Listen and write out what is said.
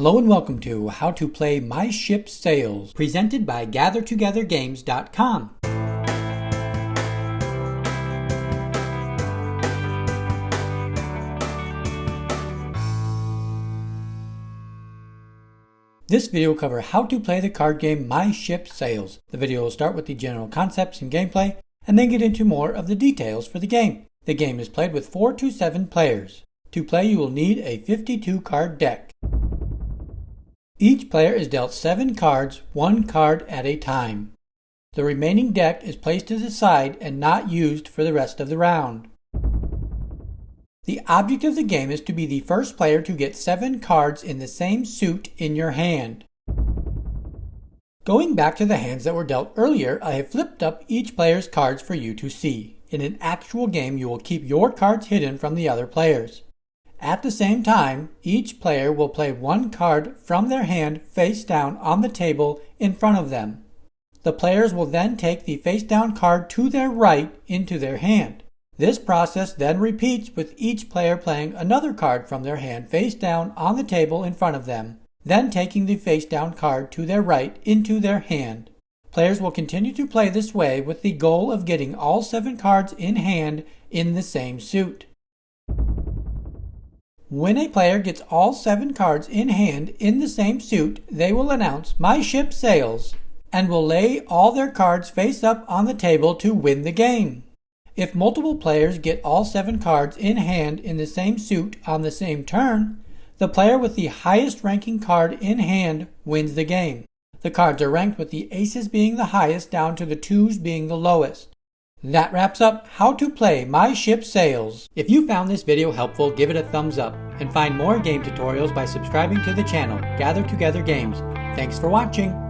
Hello and welcome to How to Play My Ship Sails, presented by GatherTogetherGames.com. This video will cover how to play the card game My Ship Sails. The video will start with the general concepts and gameplay, and then get into more of the details for the game. The game is played with 4 to 7 players. To play, you will need a 52 card deck. Each player is dealt 7 cards, 1 card at a time. The remaining deck is placed to the side and not used for the rest of the round. The object of the game is to be the first player to get 7 cards in the same suit in your hand. Going back to the hands that were dealt earlier, I have flipped up each player's cards for you to see. In an actual game, you will keep your cards hidden from the other players. At the same time, each player will play 1 card from their hand face down on the table in front of them. The players will then take the face down card to their right into their hand. This process then repeats with each player playing another card from their hand face down on the table in front of them, then taking the face down card to their right into their hand. Players will continue to play this way with the goal of getting all 7 cards in hand in the same suit. When a player gets all 7 cards in hand in the same suit, they will announce "My ship sails" and will lay all their cards face up on the table to win the game. If multiple players get all 7 cards in hand in the same suit on the same turn, the player with the highest ranking card in hand wins the game. The cards are ranked with the aces being the highest down to the 2s being the lowest. That wraps up how to play My Ship Sails. If you found this video helpful, give it a thumbs up and find more game tutorials by subscribing to the channel Gather Together Games. Thanks for watching.